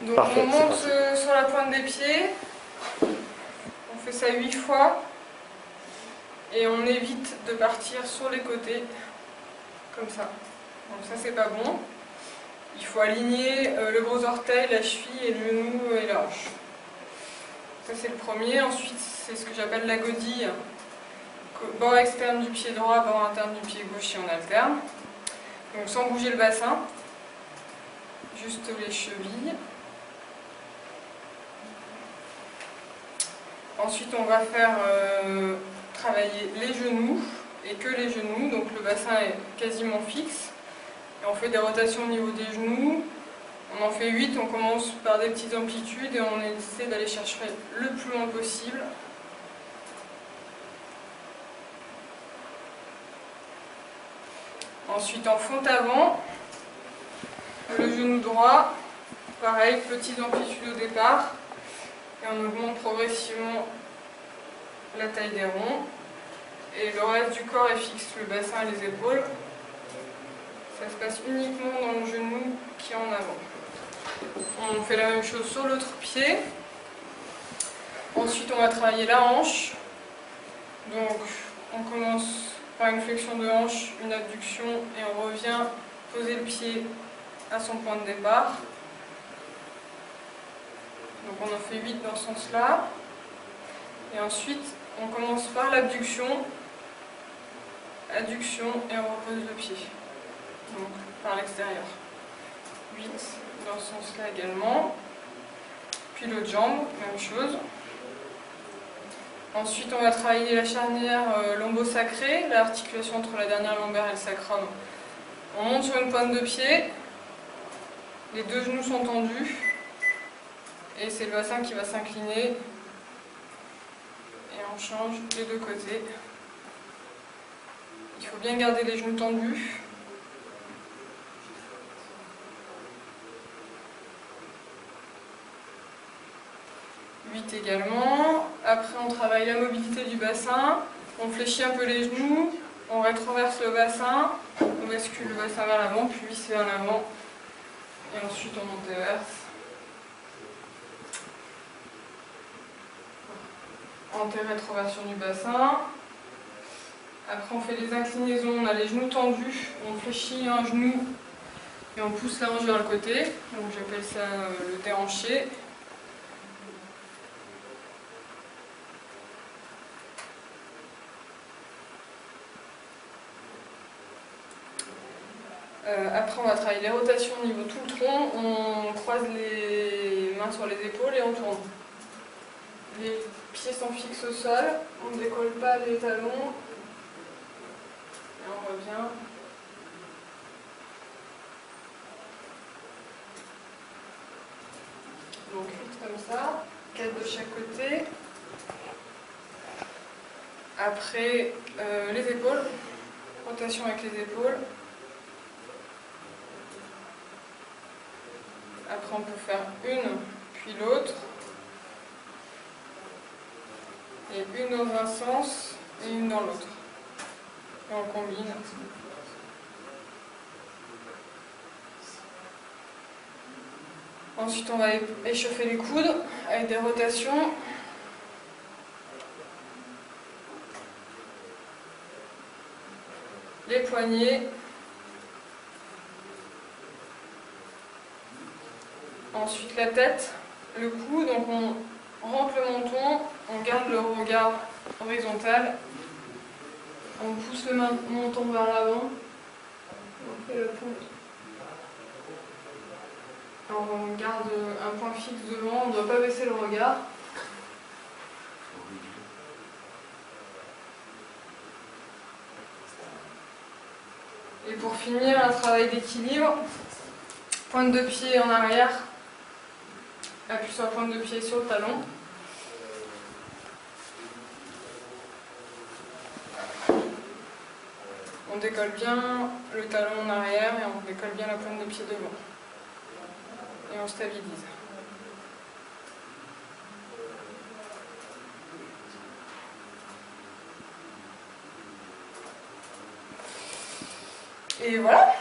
Donc parfait, on monte sur la pointe des pieds, on fait ça 8 fois et on évite de partir sur les côtés comme ça. Donc ça c'est pas bon. Il faut aligner le gros orteil, la cheville et le genou et la hanche. Ça c'est le premier. Ensuite c'est ce que j'appelle la godille. Bord externe du pied droit, bord interne du pied gauche et on alterne. Donc sans bouger le bassin, juste les chevilles. Ensuite on va faire travailler les genoux et que les genoux, donc le bassin est quasiment fixe. Et on fait des rotations au niveau des genoux. On en fait 8, on commence par des petites amplitudes et on essaie d'aller chercher le plus loin possible. Ensuite en fond avant, le genou droit, pareil, petites amplitudes au départ. Et on augmente progressivement la taille des ronds. Et le reste du corps est fixe, le bassin et les épaules. Ça se passe uniquement dans le genou qui est en avant. On fait la même chose sur l'autre pied. Ensuite on va travailler la hanche. Donc on commence par une flexion de hanche, une abduction et on revient poser le pied à son point de départ. Donc on en fait 8 dans ce sens-là. Et ensuite on commence par l'abduction, adduction et on repose le pied. Donc par l'extérieur. 8 dans ce sens-là également. Puis l'autre jambe, même chose. Ensuite, on va travailler la charnière lombo-sacrée, l'articulation entre la dernière lombaire et le sacrum. On monte sur une pointe de pied, les deux genoux sont tendus, et c'est le bassin qui va s'incliner. Et on change les deux côtés. Il faut bien garder les genoux tendus. Également. Après on travaille la mobilité du bassin, on fléchit un peu les genoux, on rétroverse le bassin, on bascule le bassin vers l'avant, puis vice vers l'avant, et ensuite on monte déverse. Anté-rétroversion du bassin. Après on fait les inclinaisons, on a les genoux tendus, on fléchit un genou et on pousse la hanche vers le côté, donc j'appelle ça le déhanché. Après, on va travailler les rotations au niveau de tout le tronc. On croise les mains sur les épaules et on tourne. Les pieds sont fixes au sol. On ne décolle pas les talons. Et on revient. Donc 8 comme ça. 4 de chaque côté. Après, les épaules. Rotation avec les épaules. Après on peut faire une, puis l'autre. Et une dans un sens et une dans l'autre. Et on combine. Ensuite on va échauffer les coudes avec des rotations. Les poignets. Ensuite la tête, le cou, donc on rentre le menton, on garde le regard horizontal, on pousse le menton vers l'avant, on fait le pont. On garde un point fixe devant, on ne doit pas baisser le regard. Et pour finir, un travail d'équilibre, pointe de pied en arrière. Appuie sur la pointe de pied sur le talon. On décolle bien le talon en arrière et on décolle bien la pointe de pied devant. Et on stabilise. Et voilà.